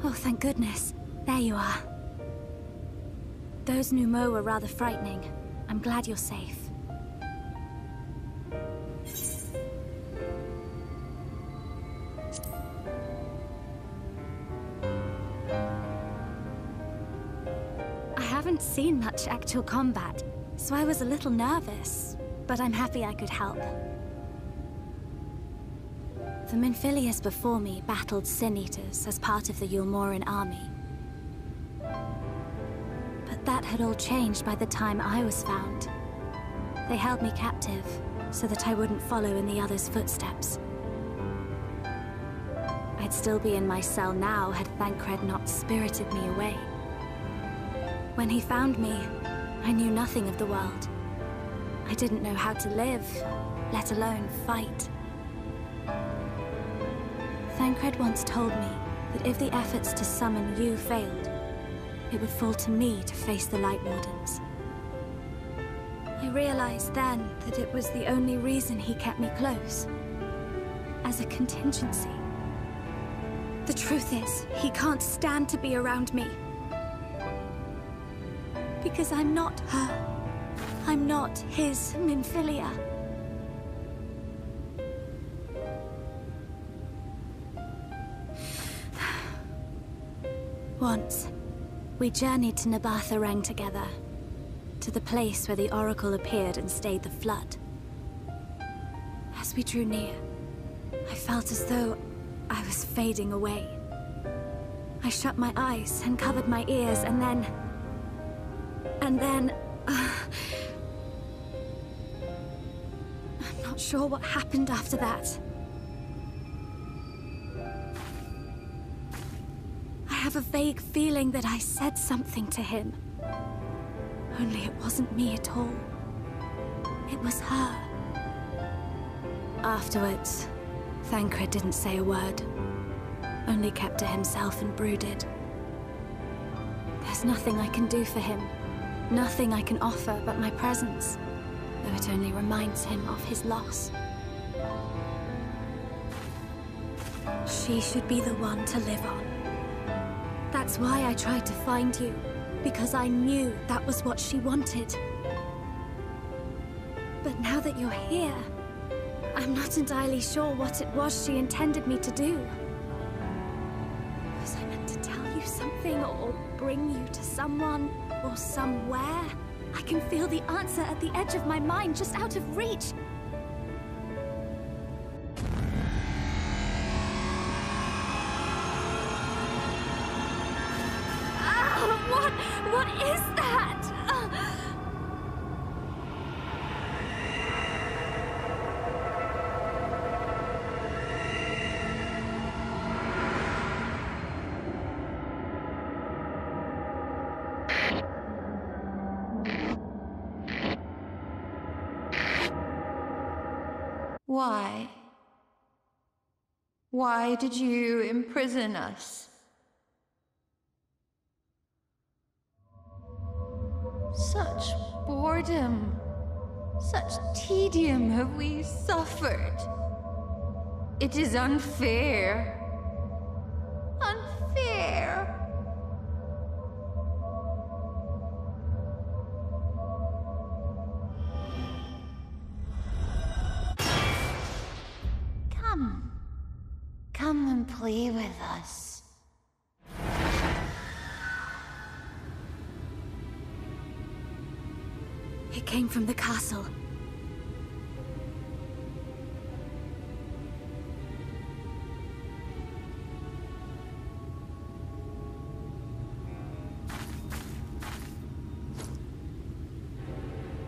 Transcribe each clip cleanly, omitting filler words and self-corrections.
Oh, thank goodness. There you are. Those Numo were rather frightening. I'm glad you're safe. I haven't seen much actual combat, so I was a little nervous, but I'm happy I could help. The Minfilius before me battled Sin Eaters as part of the Yulmoran army. But that had all changed by the time I was found. They held me captive, so that I wouldn't follow in the others' footsteps. I'd still be in my cell now had Thancred not spirited me away. When he found me, I knew nothing of the world. I didn't know how to live, let alone fight. Thancred once told me that if the efforts to summon you failed, it would fall to me to face the Light Wardens. I realized then that it was the only reason he kept me close. As a contingency. The truth is, he can't stand to be around me. Because I'm not her. I'm not his Minfilia. Once, we journeyed to Nabatha together, to the place where the Oracle appeared and stayed the flood. As we drew near, I felt as though I was fading away. I shut my eyes and covered my ears, and then... I'm not sure what happened after that. I have a vague feeling that I said something to him. Only it wasn't me at all. It was her. Afterwards, Thancred didn't say a word. Only kept to himself and brooded. There's nothing I can do for him. Nothing I can offer but my presence, though it only reminds him of his loss. She should be the one to live on. That's why I tried to find you, because I knew that was what she wanted. But now that you're here, I'm not entirely sure what it was she intended me to do. Was I meant to tell you something, or bring you to someone, or somewhere? I can feel the answer at the edge of my mind, just out of reach. What is that? Why? Why did you imprison us? Such boredom, such tedium have we suffered. It is unfair. Unfair. Come and play with us. It came from the castle.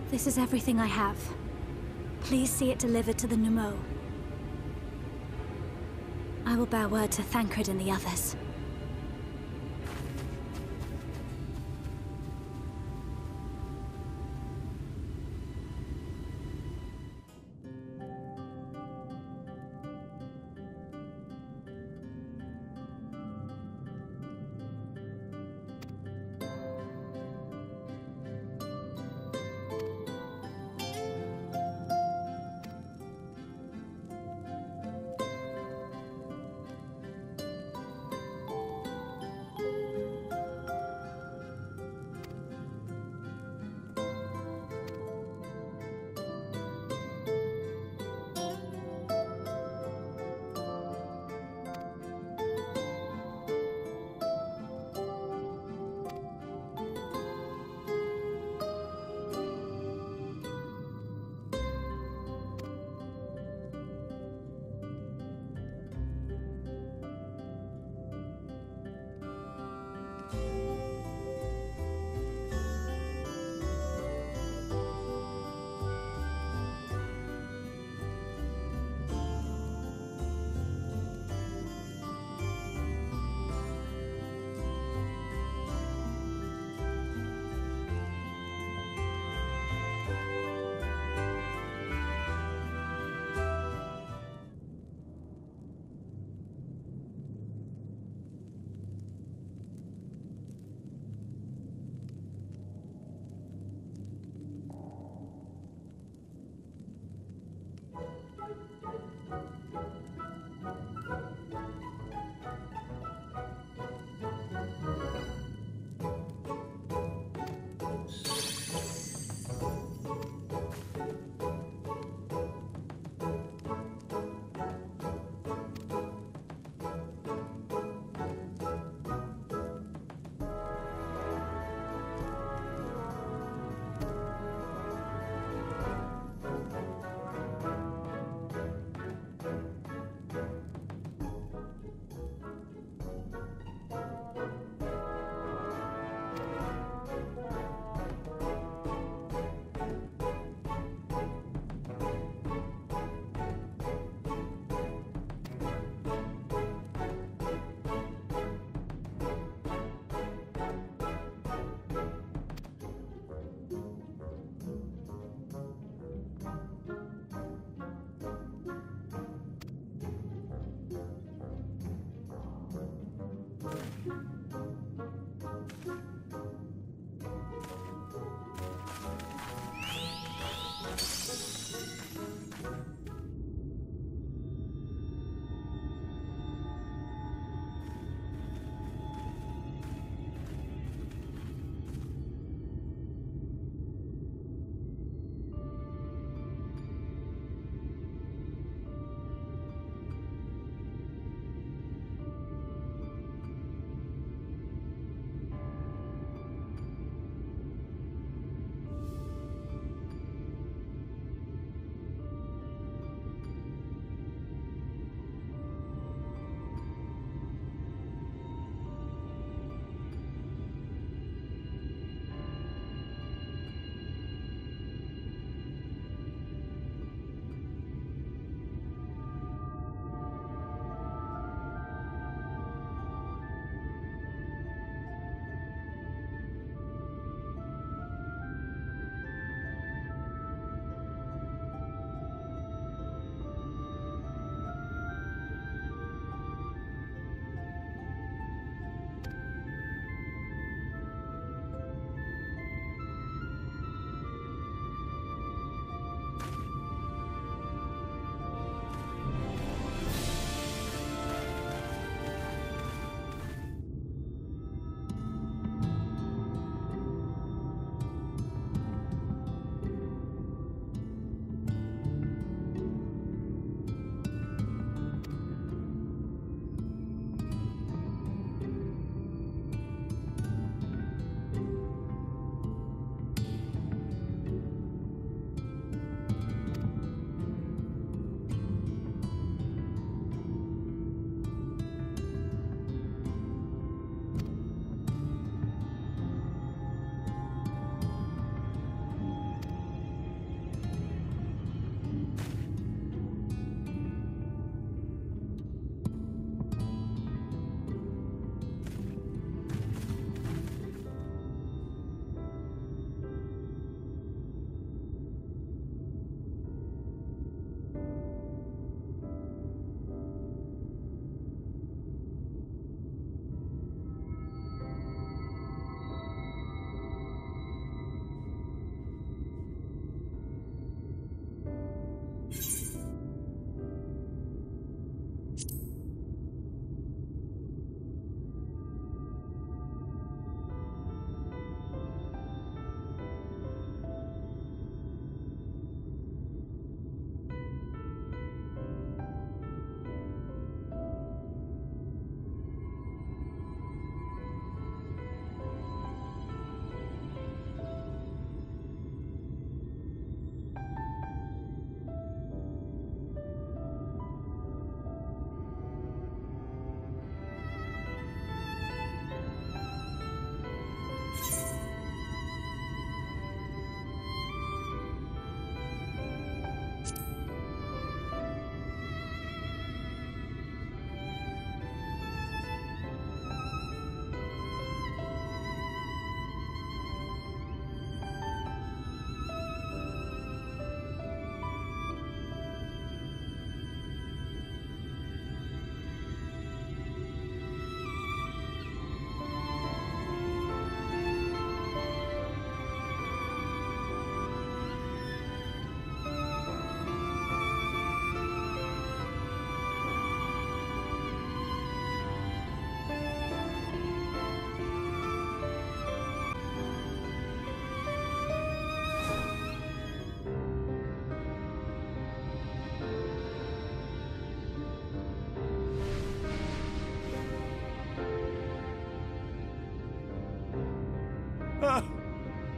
This is everything I have. Please see it delivered to the Numo. I will bear word to Thancred and the others.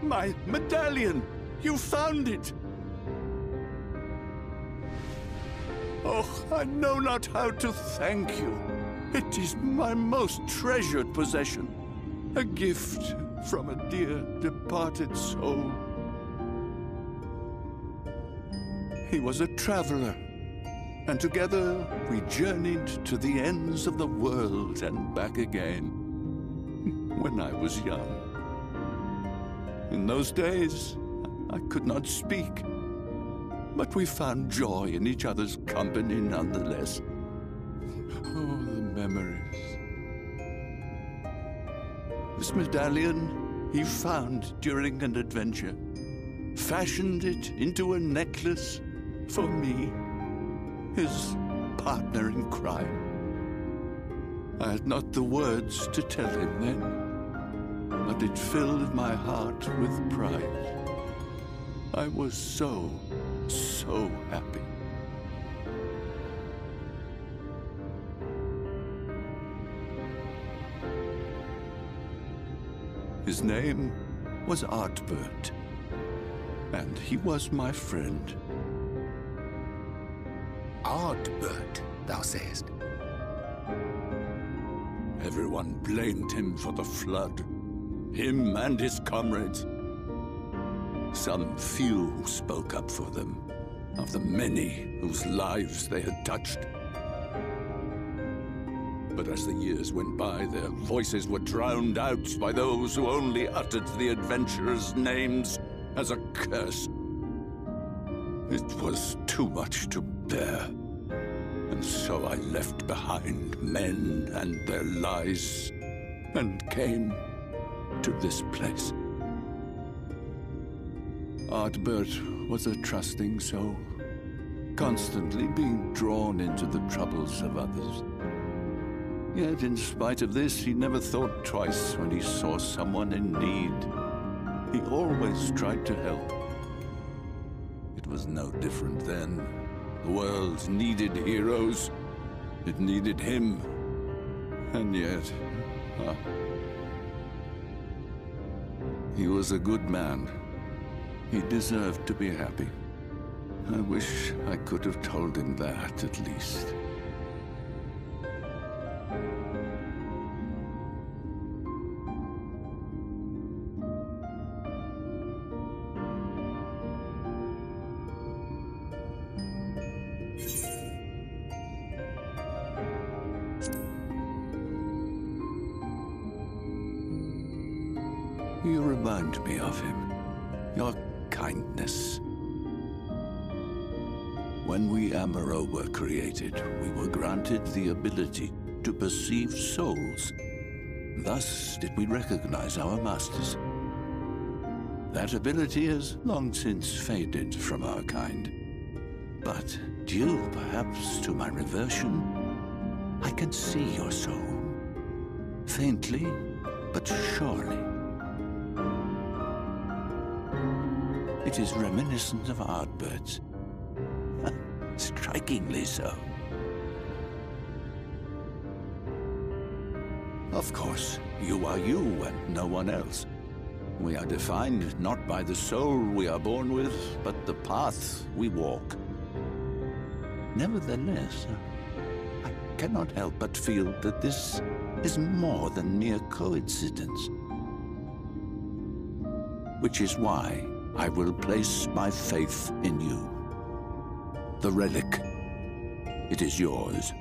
My medallion! You found it! Oh, I know not how to thank you. It is my most treasured possession. A gift from a dear departed soul. He was a traveler, and together we journeyed to the ends of the world and back again. When I was young. In those days, I could not speak, but we found joy in each other's company nonetheless. Oh, the memories. This medallion he found during an adventure, fashioned it into a necklace for me, his partner in crime. I had not the words to tell him then, but it filled my heart with pride. I was so happy. His name was Artbert, and he was my friend. Artbert, thou sayest? Everyone blamed him for the flood, him and his comrades. Some few spoke up for them, of the many whose lives they had touched. But as the years went by, their voices were drowned out by those who only uttered the adventurers' names as a curse. It was too much to bear, and so I left behind men and their lies, and came to this place. Artbert was a trusting soul, constantly being drawn into the troubles of others. Yet in spite of this, he never thought twice when he saw someone in need. He always tried to help. It was no different then. The world needed heroes. It needed him. And yet, he was a good man. He deserved to be happy. I wish I could have told him that, at least. You remind me of him. Your kindness. When we Amaro were created, we were granted the ability to perceive souls. Thus did we recognize our masters. That ability has long since faded from our kind. But due perhaps to my reversion, I can see your soul. Faintly, but surely. It is reminiscent of Artbert's. Strikingly so. Of course, you are you and no one else. We are defined not by the soul we are born with, but the path we walk. Nevertheless, I cannot help but feel that this is more than mere coincidence. Which is why I will place my faith in you. The relic. It is yours.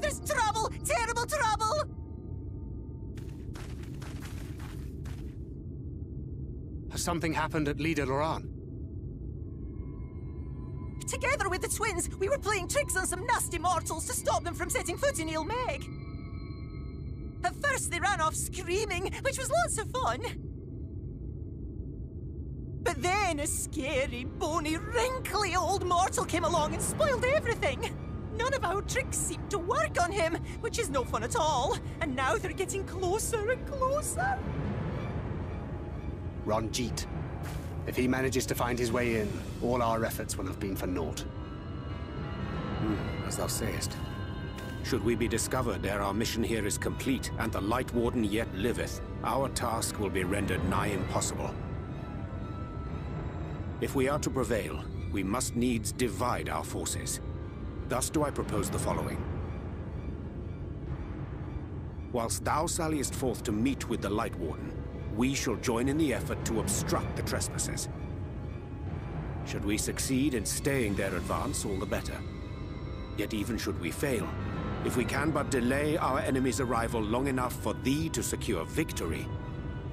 There's trouble! Terrible trouble! Has something happened at Lida Loran? Together with the twins, we were playing tricks on some nasty mortals to stop them from setting foot in Mheg. At first they ran off screaming, which was lots of fun. But then a scary, bony, wrinkly old mortal came along and spoiled everything. none of our tricks seem to work on him, which is no fun at all. And now they're getting closer and closer. Ranjit. If he manages to find his way in, all our efforts will have been for naught. As thou sayest. Should we be discovered ere our mission here is complete, and the Light Warden yet liveth, our task will be rendered nigh impossible. If we are to prevail, we must needs divide our forces. Thus do I propose the following. Whilst thou salliest forth to meet with the Light Warden, we shall join in the effort to obstruct the trespassers. Should we succeed in staying their advance, all the better. Yet even should we fail, if we can but delay our enemy's arrival long enough for thee to secure victory,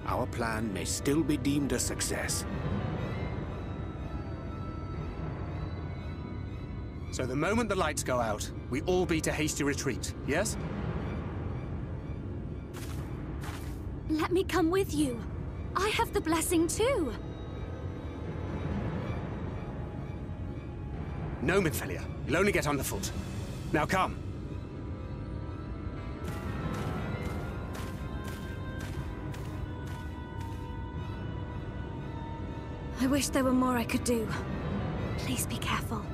our plan may still be deemed a success. So the moment the lights go out, we all beat a hasty retreat, yes? Let me come with you. I have the blessing too. No, Midfelia. You'll only get on the foot. Now come. I wish there were more I could do. Please be careful.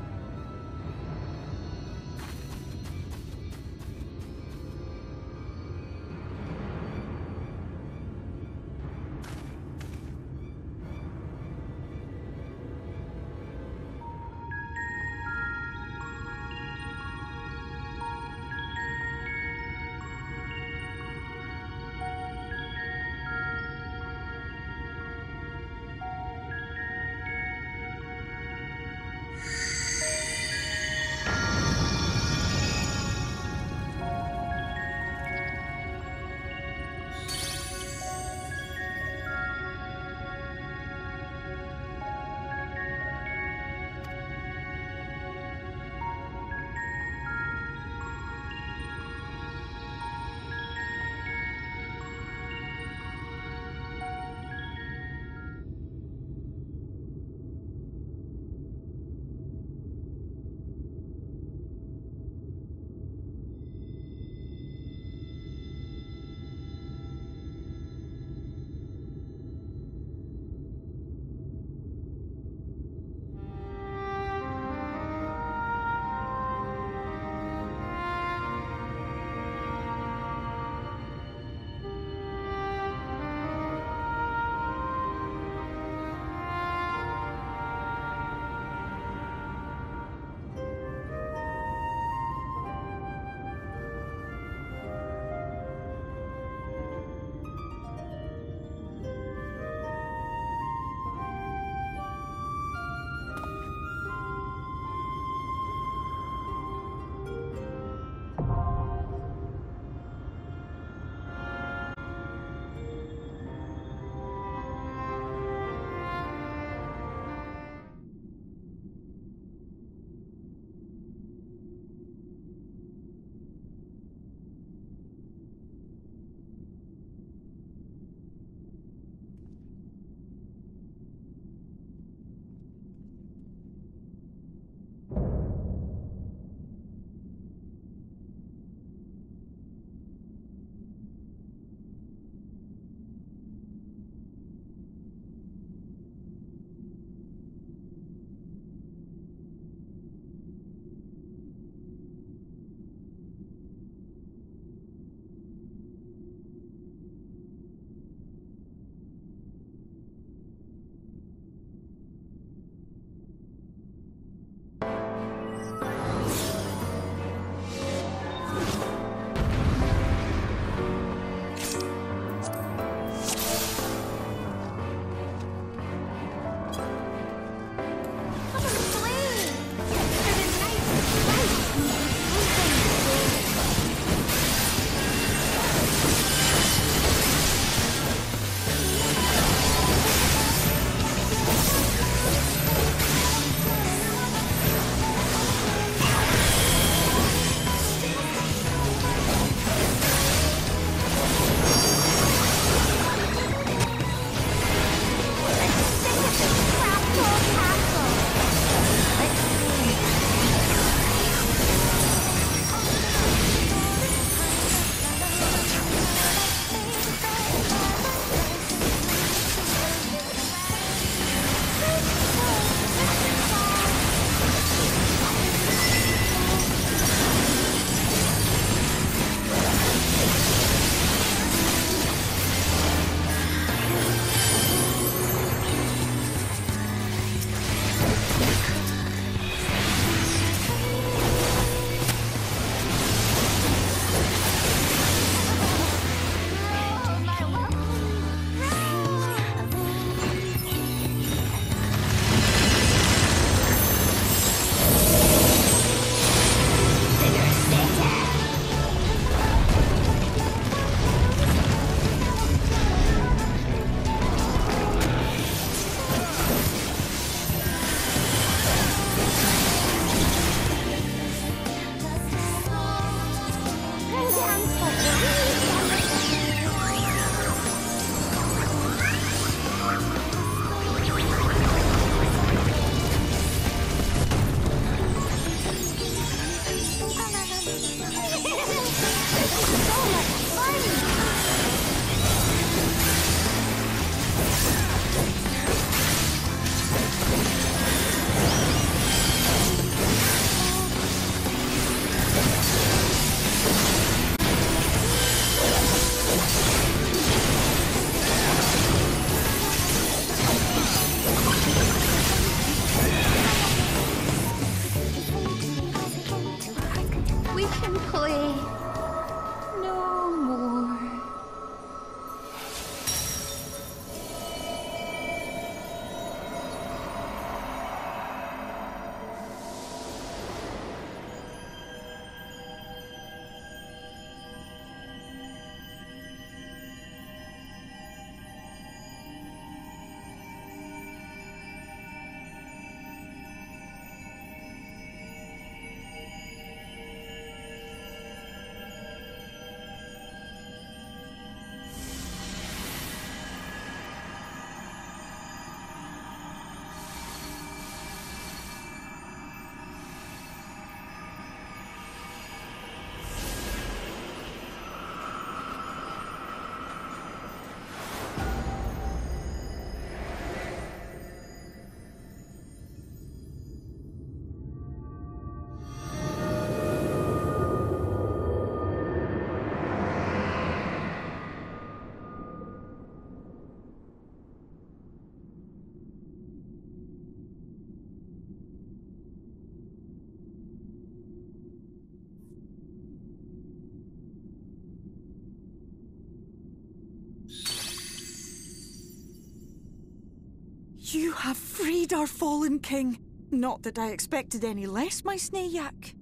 You have freed our fallen king. Not that I expected any less, my Snayak.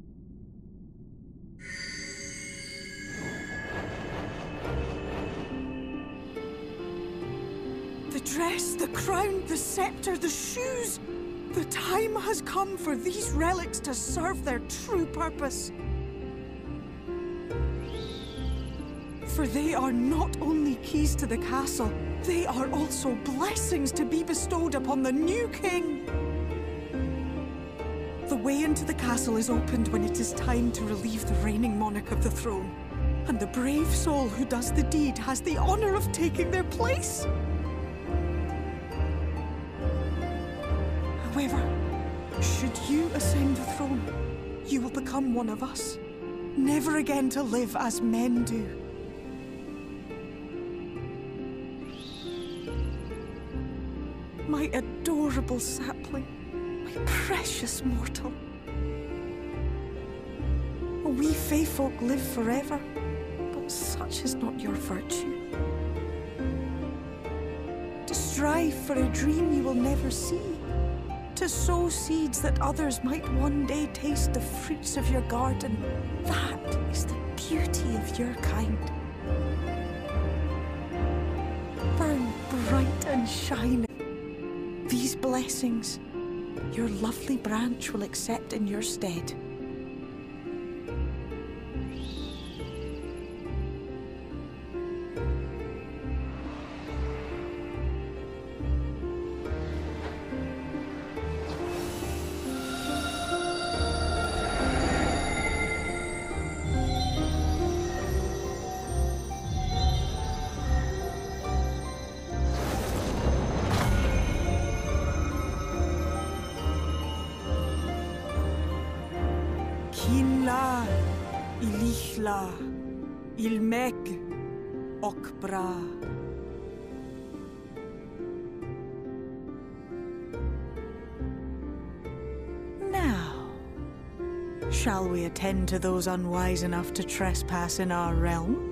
The dress, the crown, the scepter, the shoes. The time has come for these relics to serve their true purpose. For they are not only keys to the castle, they are also blessings to be bestowed upon the new king. The way into the castle is opened when it is time to relieve the reigning monarch of the throne. And the brave soul who does the deed has the honor of taking their place. However, should you ascend the throne, you will become one of us, never again to live as men do. My adorable sapling, my precious mortal. We Fae folk live forever, but such is not your virtue. To strive for a dream you will never see, to sow seeds that others might one day taste the fruits of your garden, that is the beauty of your kind. Burn bright and shine. These blessings, your lovely branch will accept in your stead. Kinla, Ilichla, Mheg, Okbra. Now, shall we attend to those unwise enough to trespass in our realm?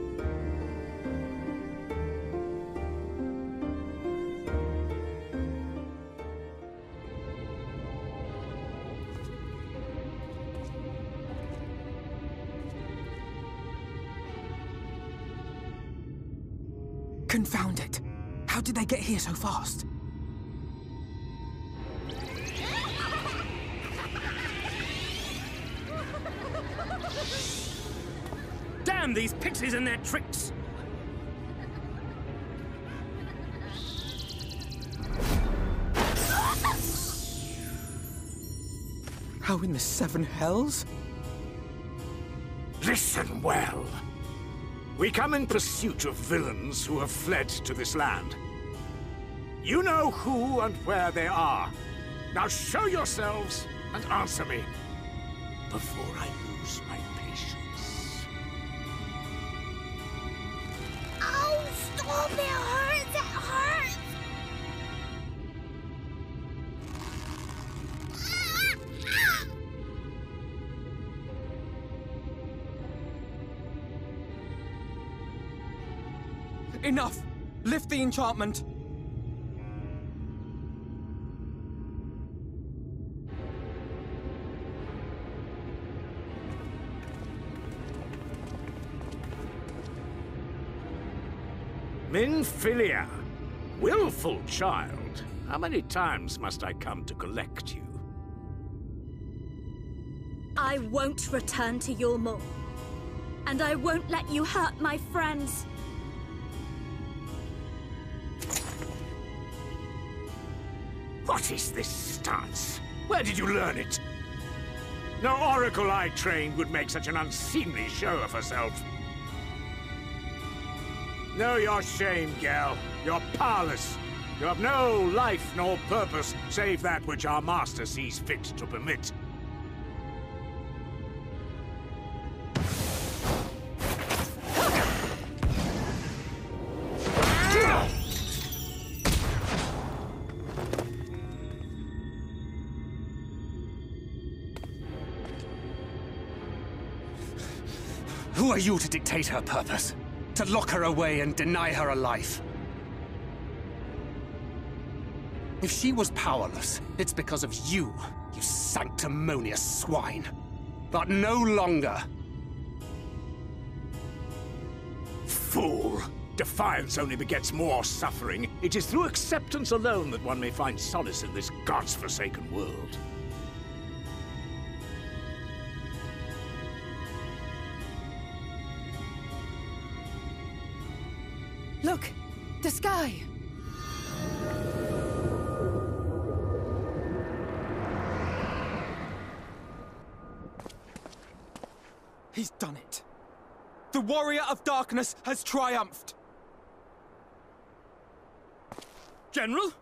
Confound it! How did they get here so fast? Damn these pixies and their tricks! How in the seven hells? Listen well. We come in pursuit of villains who have fled to this land. You know who and where they are. Now show yourselves and answer me before I lose my patience. Oh, stop! It hurts! It hurts! Enough! Lift the enchantment! Minfilia, willful child. How many times must I come to collect you? I won't return to your maw. And I won't let you hurt my friends. What is this stance? Where did you learn it? No oracle I trained would make such an unseemly show of herself. Know your shame, gal. You're powerless. You have no life nor purpose, save that which our master sees fit to permit. Who are you to dictate her purpose? To lock her away and deny her a life? If she was powerless, it's because of you, you sanctimonious swine. But no longer. Fool! Defiance only begets more suffering. It is through acceptance alone that one may find solace in this god's-forsaken world. Look! The sky! He's done it. The Warrior of Darkness has triumphed. General?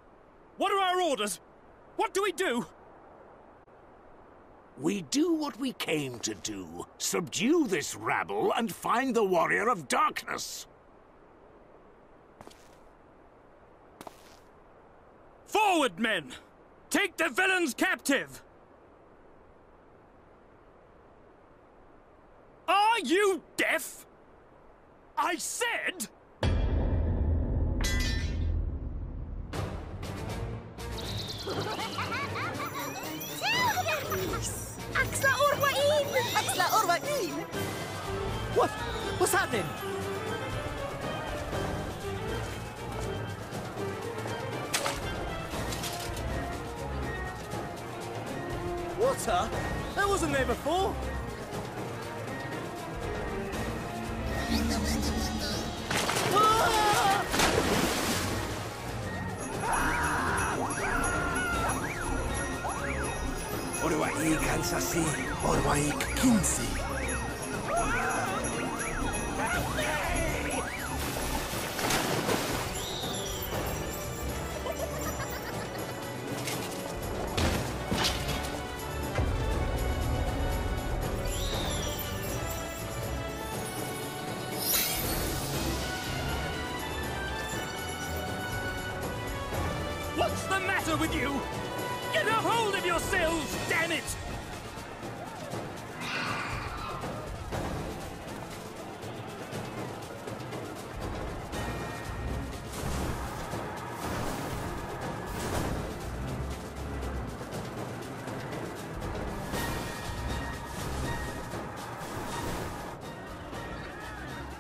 What are our orders? What do we do? We do what we came to do. Subdue this rabble and find the Warrior of Darkness. Forward, men! Take the villains captive! Are you deaf? I said... Axla Orwain! Axla Orwain! What? What's happening? Water? That wasn't there before. Orwaik Kansasi, Orwaik Kinsi. What's the matter with you? Get a hold of yourselves, damn it!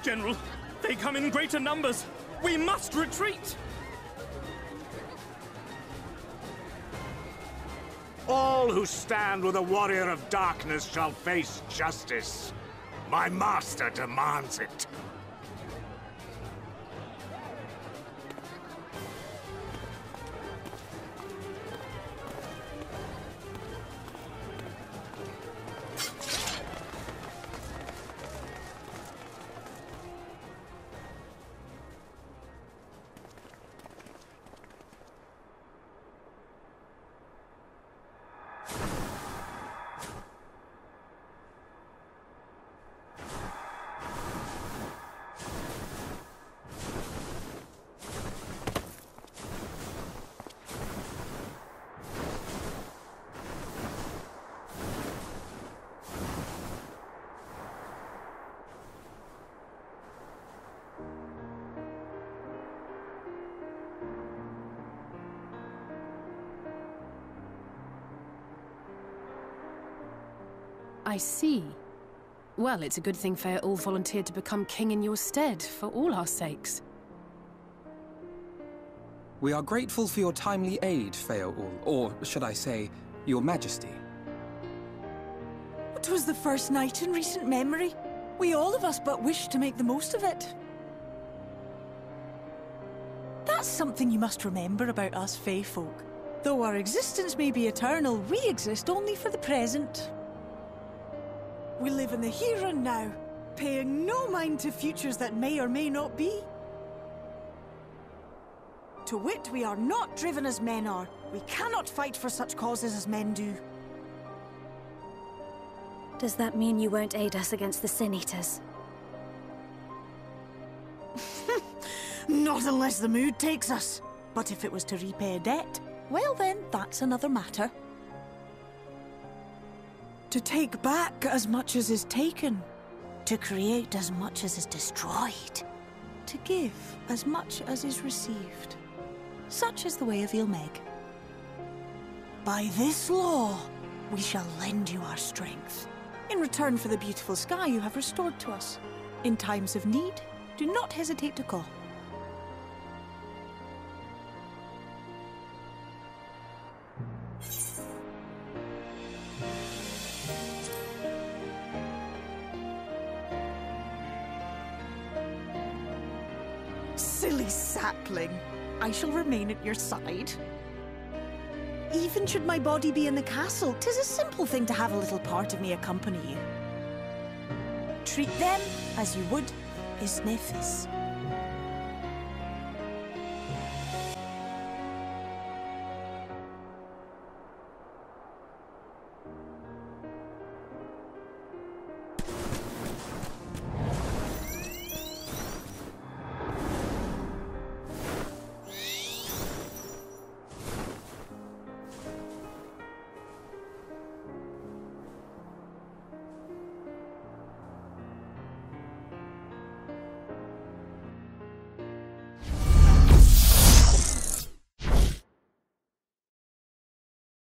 General, they come in greater numbers. We must retreat! All who stand with a Warrior of Darkness shall face justice. My master demands it. I see. Well, it's a good thing Feya-Ul volunteered to become king in your stead, for all our sakes. We are grateful for your timely aid, Feya-Ul, or should I say, your majesty. It was the first night in recent memory. We all of us but wished to make the most of it. That's something you must remember about us Fey folk. Though our existence may be eternal, we exist only for the present. We live in the here and now, paying no mind to futures that may or may not be. To wit, we are not driven as men are. We cannot fight for such causes as men do. Does that mean you won't aid us against the Sin Eaters? Not unless the mood takes us. But if it was to repay a debt, well then, that's another matter. To take back as much as is taken. To create as much as is destroyed. To give as much as is received. Such is the way of Mheg. By this law, we shall lend you our strength, in return for the beautiful sky you have restored to us. In times of need, do not hesitate to call. Silly sapling. I shall remain at your side. Even should my body be in the castle, 'tis a simple thing to have a little part of me accompany you. Treat them as you would his nephews.